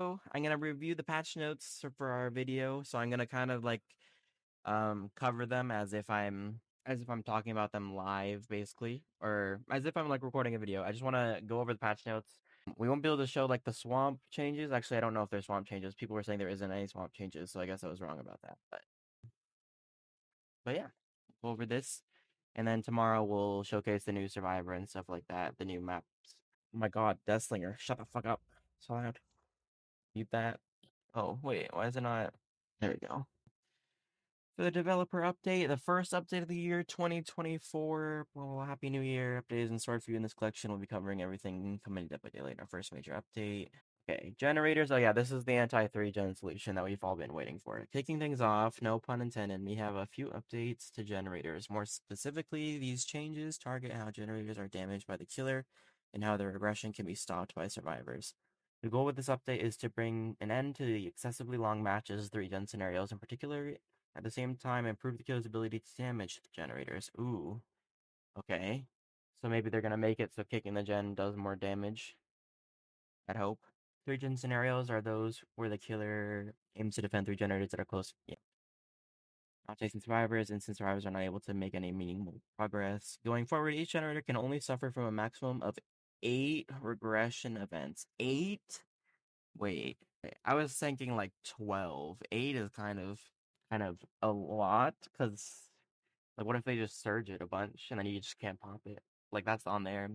I'm gonna review the patch notes for our video, so I'm gonna kind of like cover them as if I'm talking about them live, basically, or as if I'm like recording a video. I just want to go over the patch notes. We won't be able to show like the swamp changes. Actually, I don't know if there's swamp changes. People were saying there isn't any swamp changes, so I guess I was wrong about that. But yeah, go over this, and then tomorrow we'll showcase the new survivor and stuff like that. The new maps. Oh my God, Deathslinger, shut the fuck up! So loud. Mute that. Oh wait, why is it not? There we go. For the developer update, the first update of the year 2024. Well, Happy New Year. Update is in store for you in this collection. We'll be covering everything coming day by day later. Our first major update. Okay, generators. Oh, yeah, this is the anti 3-gen solution that we've all been waiting for. Kicking things off, no pun intended, we have a few updates to generators. More specifically, these changes target how generators are damaged by the killer and how their regression can be stopped by survivors. The goal with this update is to bring an end to the excessively long matches, 3-gen scenarios in particular, at the same time, improve the killer's ability to damage the generators. Ooh, okay. So maybe they're gonna make it so kicking the gen does more damage. I'd hope. 3-gen scenarios are those where the killer aims to defend 3 generators that are close. Yeah. Not chasing survivors, instant survivors are not able to make any meaningful progress. Going forward, each generator can only suffer from a maximum of 8 regression events. 8? Wait, I was thinking like 12. 8 is kind of a lot, because like what if they just surge it a bunch and then you just can't pop it? Like that's on there.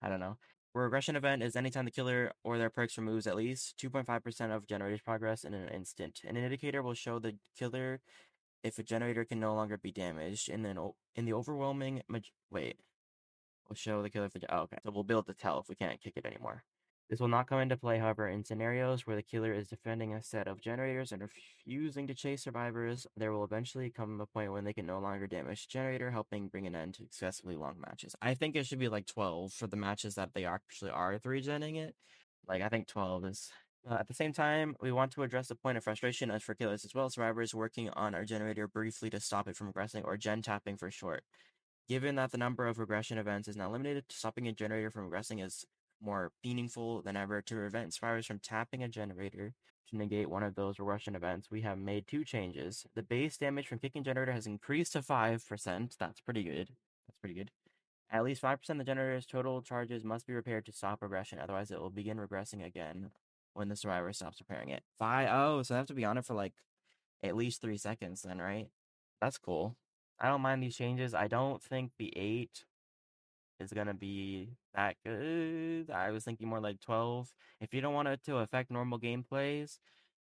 I don't know. A regression event is anytime the killer or their perks removes at least 2.5% of generator's progress in an instant. An indicator will show the killer if a generator can no longer be damaged, and then in the overwhelming wait, will show the killer if the. Oh, okay. So we'll be able to tell if we can't kick it anymore. This will not come into play, however, in scenarios where the killer is defending a set of generators and refusing to chase survivors. There will eventually come a point when they can no longer damage the generator, helping bring an end to excessively long matches. I think it should be like 12 for the matches that they actually are 3-genning it. Like, I think 12 is. At the same time, we want to address the point of frustration as for killers as well. Survivors working on our generator briefly to stop it from regressing, or gen tapping for short. Given that the number of regression events is now limited, stopping a generator from regressing is more meaningful than ever. To prevent survivors from tapping a generator to negate one of those regression events, we have made 2 changes. The base damage from kicking generator has increased to 5%. That's pretty good. That's pretty good. At least 5% of the generator's total charges must be repaired to stop regression, otherwise it will begin regressing again when the survivor stops repairing it. Oh, so they have to be on it for like at least 3 seconds then, right? That's cool. I don't mind these changes. I don't think the 8 is gonna be that good. I was thinking more like 12. If you don't want it to affect normal gameplays,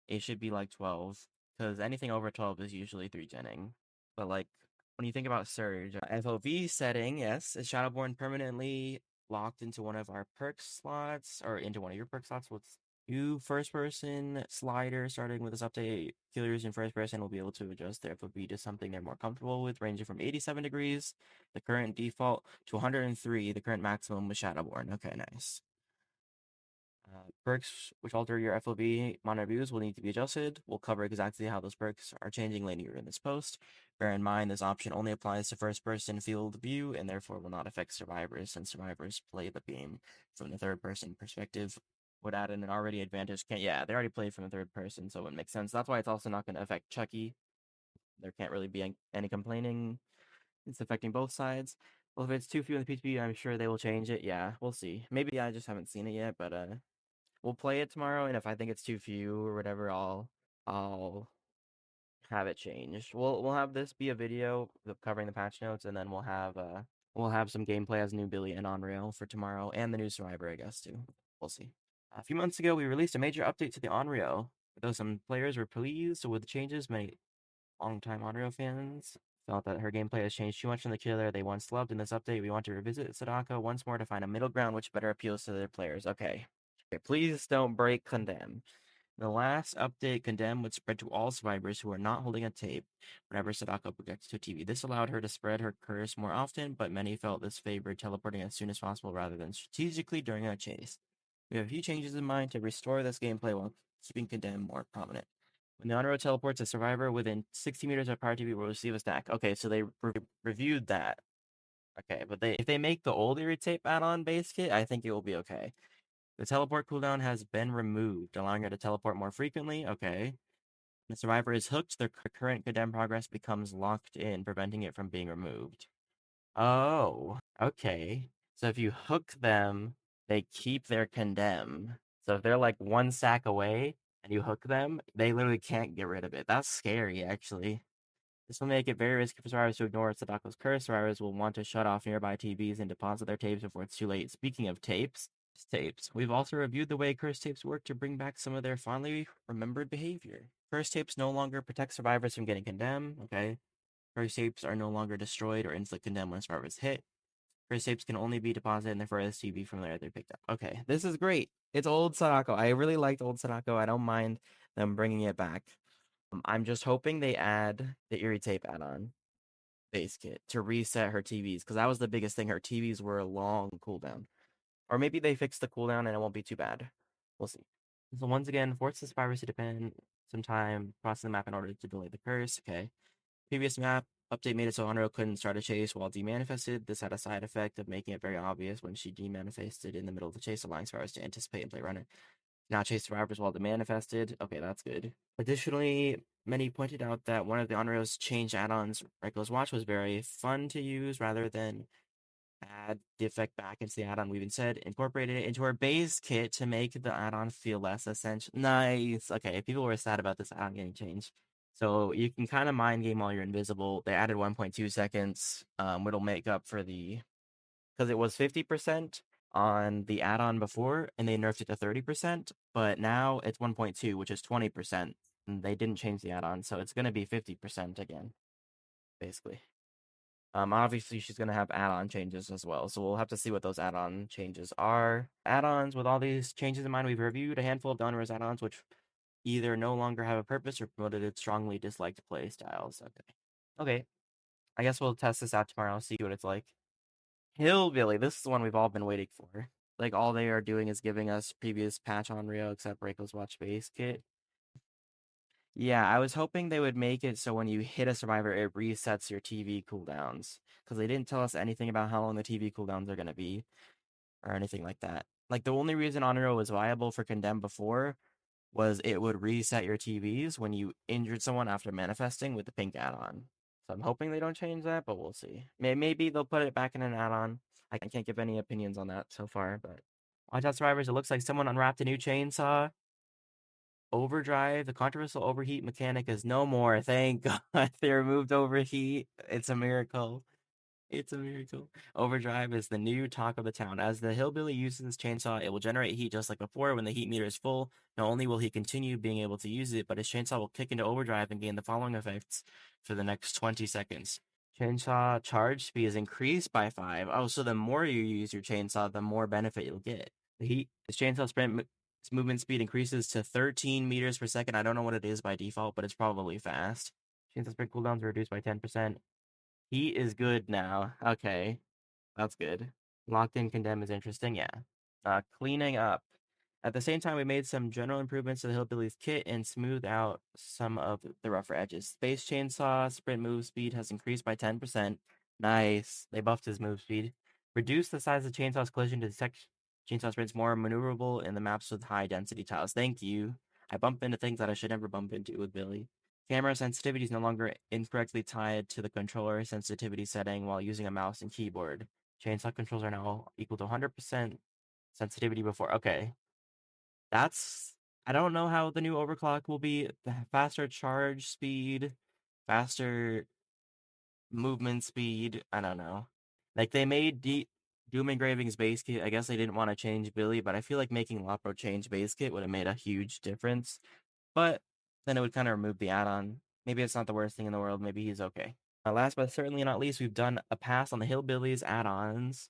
it should be like 12. Because anything over 12 is usually 3-genning. But like when you think about Surge, FOV setting, yes, is Shadowborn permanently locked into one of our perk slots, or into one of your perk slots? What's new first person slider starting with this update? Killers in first person will be able to adjust their FOV to something they're more comfortable with, ranging from 87 degrees, the current default, to 103, the current maximum with Shadowborn. Okay, nice. Perks which alter your FOV monitor views will need to be adjusted. We'll cover exactly how those perks are changing later in this post. Bear in mind, this option only applies to first-person field view and therefore will not affect survivors, since survivors play the game from the third-person perspective. Would add in an already advantage. Yeah, they already played from the third person, so it would make sense. That's why it's also not going to affect Chucky. There can't really be any complaining. It's affecting both sides. Well, if it's too few in the PTB, I'm sure they will change it. Yeah, we'll see. Maybe I just haven't seen it yet, but we'll play it tomorrow, and if I think it's too few or whatever, I'll have it changed. We'll have this be a video covering the patch notes, and then we'll have some gameplay as new Billy and Onryo for tomorrow, and the new Survivor, I guess, too. We'll see. A few months ago, we released a major update to the Onryo. Though some players were pleased with the changes, many longtime Onryo fans felt that her gameplay has changed too much from the killer they once loved. In this update, we want to revisit Sadako once more to find a middle ground which better appeals to their players. Okay. Please don't break Condemn. The last update, Condemn would spread to all survivors who are not holding a tape whenever Sadako projects to TV. This allowed her to spread her curse more often, but many felt this favored teleporting as soon as possible rather than strategically during a chase. We have a few changes in mind to restore this gameplay while keeping Condemn more prominent. When the Onryo teleports a survivor within 60 meters of Power TV will receive a stack. Okay, so they reviewed that. Okay, but if they make the old Irritate add-on base kit, I think it will be okay. The teleport cooldown has been removed, allowing her to teleport more frequently. Okay. The survivor is hooked, their current condemn progress becomes locked in, preventing it from being removed. Oh, okay. So if you hook them, they keep their condemn. So if they're like one stack away and you hook them, they literally can't get rid of it. That's scary, actually. This will make it very risky for survivors to ignore Sadako's curse. Survivors will want to shut off nearby TVs and deposit their tapes before it's too late. Speaking of tapes. We've also reviewed the way curse tapes work to bring back some of their fondly remembered behavior. Curse tapes no longer protect survivors from getting condemned. Okay. Curse tapes are no longer destroyed or instantly condemned when survivors hit. Curse tapes can only be deposited in the furthest TV from where they're picked up. Okay, this is great. It's old Sadako. I really liked old Sadako. I don't mind them bringing it back. I'm just hoping they add the Eerie Tape add-on base kit to reset her TVs, because that was the biggest thing. Her TVs were a long cooldown. Or maybe they fix the cooldown and it won't be too bad. We'll see. So once again, force the survivors to depend some time crossing the map in order to delay the curse. Okay. Previous map update made it so Onryo couldn't start a chase while demanifested. This had a side effect of making it very obvious when she demanifested in the middle of the chase, allowing survivors to anticipate and play around it. Now chase survivors while demanifested. Okay, that's good. Additionally, many pointed out that one of the Onryo's change add-ons, Reiko's Watch, was very fun to use rather than add the effect back into the add-on. We've instead incorporated it into our base kit to make the add-on feel less essential. Nice. Okay, people were sad about this add-on getting changed. So you can kind of mind game while you're invisible. They added 1.2 seconds, which'll make up for the because it was 50% on the add-on before, and they nerfed it to 30%, but now it's 1.2, which is 20%. And they didn't change the add-on, so it's gonna be 50% again, basically. Obviously she's gonna have add-on changes as well, so we'll have to see what those add-on changes are. Add-ons with all these changes in mind, we've reviewed a handful of Donruss add-ons which either no longer have a purpose or promoted its strongly disliked play styles. Okay. Okay. I guess we'll test this out tomorrow, see what it's like. Hillbilly, this is the one we've all been waiting for. Like all they are doing is giving us previous patch on Rio except Reiko's Watch base kit. Yeah, I was hoping they would make it so when you hit a survivor, it resets your TV cooldowns. Because they didn't tell us anything about how long the TV cooldowns are going to be, or anything like that. Like, the only reason Onryo was viable for Condemn before was it would reset your TVs when you injured someone after manifesting with the pink add-on. So I'm hoping they don't change that, but we'll see. Maybe they'll put it back in an add-on. I can't give any opinions on that so far, but... Watch out, survivors, it looks like someone unwrapped a new chainsaw. Overdrive, the controversial overheat mechanic is no more. Thank God they removed overheat. It's a miracle. It's a miracle. Overdrive is the new talk of the town. As the hillbilly uses his chainsaw, it will generate heat just like before when the heat meter is full. Not only will he continue being able to use it, but his chainsaw will kick into overdrive and gain the following effects for the next 20 seconds. Chainsaw charge speed is increased by 5. Oh, so the more you use your chainsaw, the more benefit you'll get. His chainsaw sprint movement speed increases to 13 meters per second. I don't know what it is by default, but it's probably fast. Chainsaw sprint cooldowns are reduced by 10%. He is good now. Okay, that's good. Locked in condemn is interesting. Yeah. Cleaning up. At the same time, we made some general improvements to the Hillbilly's kit and smoothed out some of the rougher edges. Space Chainsaw sprint move speed has increased by 10%. Nice. They buffed his move speed. Reduced the size of Chainsaw's collision to detect Chainsaw sprints more maneuverable in the maps with high density tiles. Thank you. I bump into things that I should never bump into with Billy. Camera sensitivity is no longer incorrectly tied to the controller sensitivity setting while using a mouse and keyboard. Chainsaw controls are now equal to 100% sensitivity before. Okay. That's... I don't know how the new overclock will be. The faster charge speed, faster movement speed. I don't know. Like, they made Doom Engraving's base kit. I guess they didn't want to change Billy, but I feel like making Lopro change base kit would have made a huge difference. But then it would kind of remove the add-on. Maybe it's not the worst thing in the world. Maybe he's okay. Last but certainly not least, we've done a pass on the Hillbillies add-ons.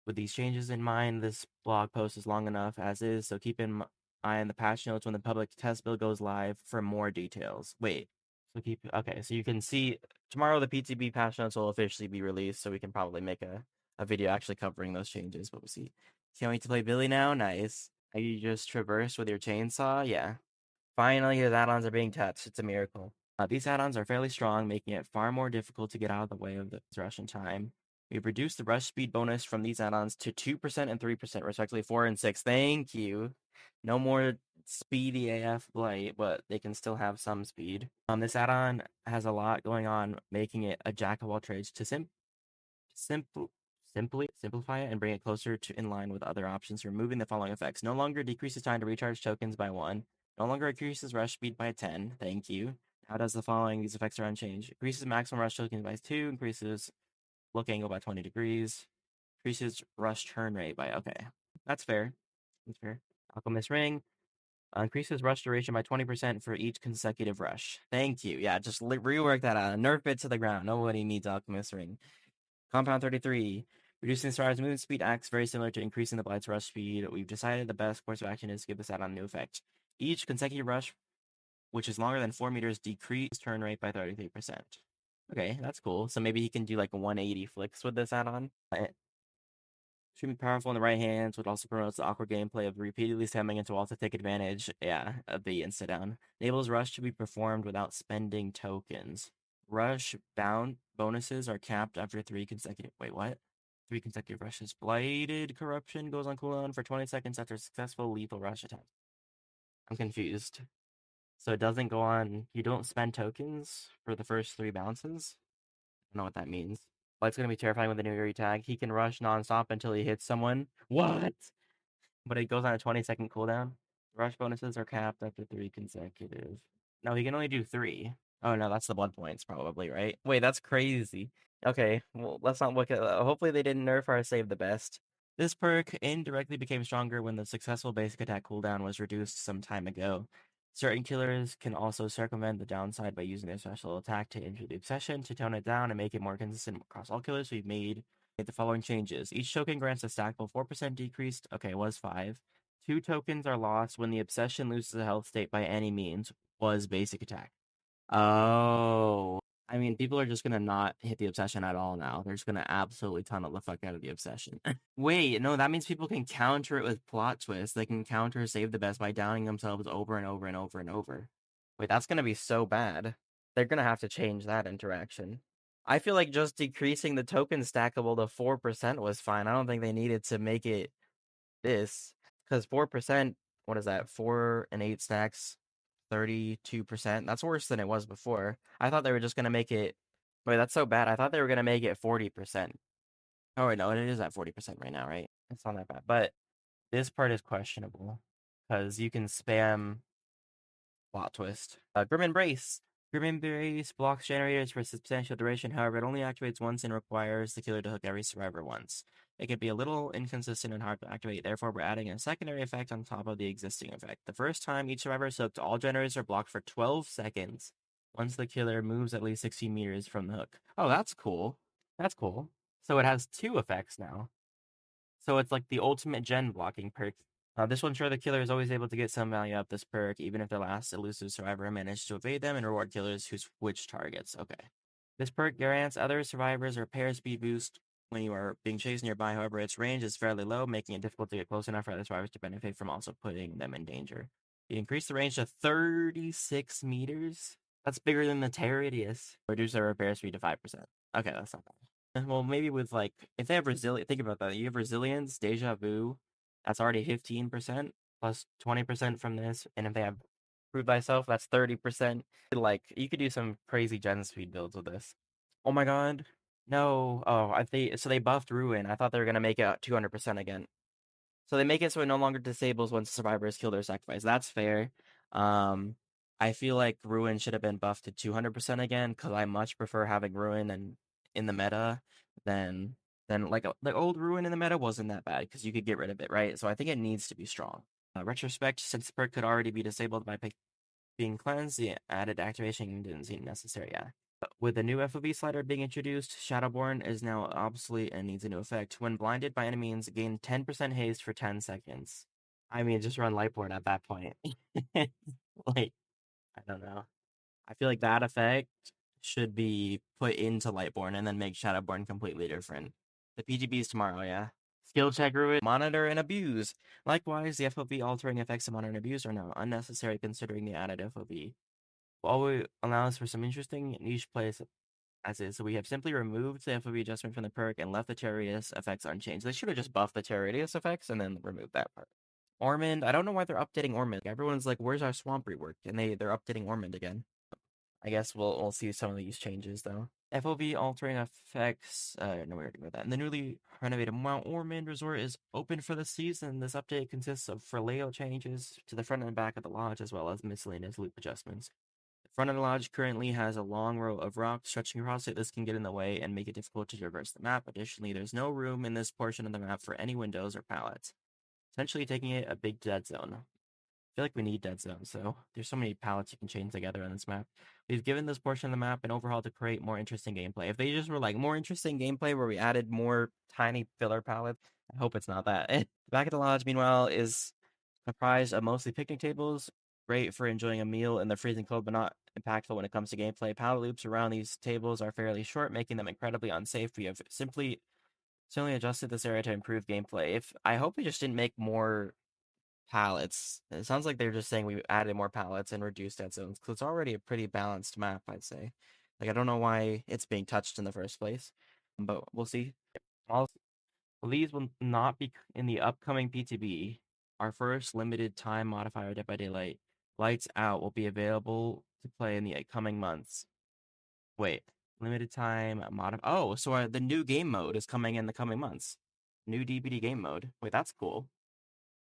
With these changes in mind, this blog post is long enough as is, so keep in eye on the patch notes when the public test build goes live for more details. Wait, okay, so you can see tomorrow the PTB patch notes will officially be released, so we can probably make a video actually covering those changes, but we'll see. Can't wait to play Billy now? Nice. Are you just traverse with your chainsaw? Yeah. Finally, his add-ons are being touched. It's a miracle. These add-ons are fairly strong, making it far more difficult to get out of the way of the Russian time. We've reduced the rush speed bonus from these add-ons to 2% and 3%, respectively 4 and 6. Thank you. No more speedy AF Blight, but they can still have some speed. This add-on has a lot going on, making it a jack of all trades to simply simplify it and bring it closer to in line with other options, removing the following effects. No longer decreases time to recharge tokens by 1. No longer increases rush speed by 10. Thank you. Now does the following. These effects are unchanged. Increases maximum rush tokens by 2. Increases look angle by 20 degrees. Increases rush turn rate by... Okay. That's fair. That's fair. Alchemist Ring. Increases rush duration by 20% for each consecutive rush. Thank you. Yeah, just rework that out. Nerf it to the ground. Nobody needs Alchemist Ring. Compound 33. Reducing the star's movement speed acts very similar to increasing the blight's rush speed. We've decided the best course of action is to give this add-on a new effect. Each consecutive rush, which is longer than 4 meters, decrease turn rate by 33%. Okay, that's cool. So maybe he can do like 180 flicks with this add-on. Extremely powerful in the right hands, which also promotes the awkward gameplay of repeatedly spamming into wall to take advantage, of the insta down. Enables rush to be performed without spending tokens. Rush bound bonuses are capped after 3 consecutive. Wait, what? 3 consecutive rushes. Blighted corruption goes on cooldown for 20 seconds after a successful lethal rush attack. I'm confused. So it doesn't go on. You don't spend tokens for the first 3 bounces? I don't know what that means. Blight's gonna be terrifying with the new Yuri tag. He can rush nonstop until he hits someone. What? But it goes on a 20-second cooldown. Rush bonuses are capped after 3 consecutive. No, he can only do 3. Oh no, that's the blood points probably, right? Wait, that's crazy. Okay, well, let's not look at hopefully they didn't nerf our save the best. This perk indirectly became stronger when the successful basic attack cooldown was reduced some time ago. Certain killers can also circumvent the downside by using their special attack to injure the obsession. To tone it down and make it more consistent across all killers, we've made the following changes. Each token grants a stackable 4% decreased. Okay, it was 5. 2 tokens are lost when the obsession loses a health state by any means. Was basic attack. Oh. I mean, people are just gonna not hit the obsession at all now. They're just gonna absolutely tunnel the fuck out of the obsession. Wait, no, that means people can counter it with plot twists. They can counter save the best by downing themselves over and over and over and over. Wait, that's gonna be so bad. They're gonna have to change that interaction. I feel like just decreasing the token stackable to 4% was fine. I don't think they needed to make it this. Because 4%, what is that? 4 and 8 stacks, 32%. That's worse than it was before. I thought they were just gonna make it. Wait, that's so bad. I thought they were gonna make it 40%. Oh wait, no, it is at 40% right now, right? It's not that bad. But this part is questionable. Because you can spam plot twist. Grim Embrace. Grim Embrace blocks generators for a substantial duration. However, it only activates once and requires the killer to hook every survivor once. It can be a little inconsistent and hard to activate. Therefore, we're adding a secondary effect on top of the existing effect. The first time each survivor is hooked, all generators are blocked for 12 seconds once the killer moves at least 60 meters from the hook. Oh, that's cool. That's cool. So it has 2 effects now. So it's like the ultimate gen blocking perk. This will ensure the killer is always able to get some value out of this perk, even if the last elusive survivor managed to evade them, and reward killers who switch targets. Okay. This perk grants other survivors a pair speed boost when you are being chased nearby. However, its range is fairly low, making it difficult to get close enough for other survivors to benefit from also putting them in danger. You increase the range to 36 meters. That's bigger than the Terradius. Reduce their repair speed to 5%. Okay, that's not bad. Well, maybe with like, if they have resilience, think about that. You have resilience, deja vu, that's already 15% plus 20% from this. And if they have prove thyself, that's 30%. Like, you could do some crazy gen speed builds with this. Oh my god. No. Oh, so they buffed Ruin. I thought they were gonna make it 200% again. So they make it so it no longer disables once a survivor is killed or sacrificed. That's fair. Um, I feel like Ruin should have been buffed to 200% again because I much prefer having Ruin and in the meta than like the old Ruin in the meta wasn't that bad because you could get rid of it, right? So I think it needs to be strong. Retrospect, since perk could already be disabled by being cleansed, the added activation didn't seem necessary. Yeah. With the new FOV slider being introduced, Shadowborn is now obsolete and needs a new effect. When blinded by enemies, gain 10% haste for 10 seconds. I mean, just run Lightborn at that point. Like, I don't know. I feel like that effect should be put into Lightborn and then make Shadowborn completely different. The PGB is tomorrow, yeah. Skill check ruin, monitor, and abuse. Likewise, the FOV altering effects of monitor and abuse are now unnecessary considering the added FOV. Always allows for some interesting niche plays as is. So we have simply removed the FOV adjustment from the perk and left the terror radius effects unchanged. They should have just buffed the terror radius effects and then removed that part. Ormond, I don't know why they're updating Ormond. Everyone's like, "Where's our swamp rework?" And they're updating Ormond again. I guess we'll see some of these changes though. FOV altering effects. No, we already know that. And the newly renovated Mount Ormond Resort is open for the season. This update consists of layout changes to the front and back of the lodge, as well as miscellaneous loop adjustments. The front of the lodge currently has a long row of rocks stretching across it. This can get in the way and make it difficult to traverse the map. Additionally, there's no room in this portion of the map for any windows or pallets, essentially taking it a big dead zone. I feel like we need dead zones, so there's so many pallets you can chain together on this map. We've given this portion of the map an overhaul to create more interesting gameplay. If they just were like more interesting gameplay where we added more tiny filler pallets, I hope it's not that. The back of the lodge, meanwhile, is comprised of mostly picnic tables, great for enjoying a meal in the freezing cold, but not impactful when it comes to gameplay. Pallet loops around these tables are fairly short, making them incredibly unsafe. We have simply adjusted this area to improve gameplay. If I hope we just didn't make more pallets. It sounds like they're just saying we added more pallets and reduced dead zones because it's already a pretty balanced map, I'd say. Like, I don't know why it's being touched in the first place, but we'll see. Also, these will not be in the upcoming PTB. Our first limited time modifier, Dead by Daylight, Lights Out, will be available to play in the coming months. Wait, limited time Oh, so the new game mode is coming in the coming months. New DBD game mode. Wait, that's cool.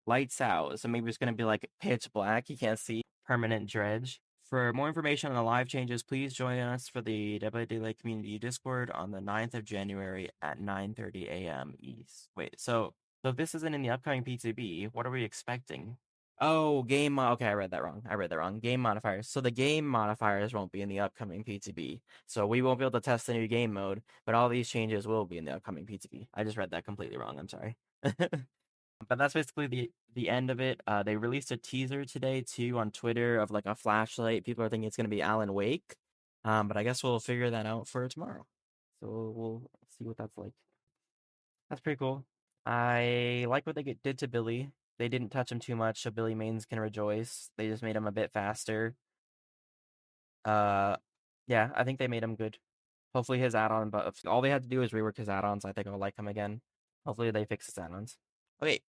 Lights Out. So maybe it's going to be like pitch black. You can't see. Permanent dredge. For more information on the live changes, please join us for the Dead by Daylight Community Discord on the 9th of January at 9:30 a.m. East. Wait, so if this isn't in the upcoming PTB, what are we expecting? Oh, okay, I read that wrong. Game modifiers. So the game modifiers won't be in the upcoming PTB. So we won't be able to test the new game mode, but all these changes will be in the upcoming PTB. I just read that completely wrong. I'm sorry. But that's basically the end of it. They released a teaser today too on Twitter of like a flashlight. People are thinking it's gonna be Alan Wake, but I guess we'll figure that out for tomorrow. So we'll see what that's like. That's pretty cool. I like what did to Billy. They didn't touch him too much, so Billy mains can rejoice. They just made him a bit faster. Uh, yeah, I think they made him good. Hopefully his add-on, but if all they had to do is rework his add-ons, I think I'll like him again. Hopefully they fix his add-ons. Okay,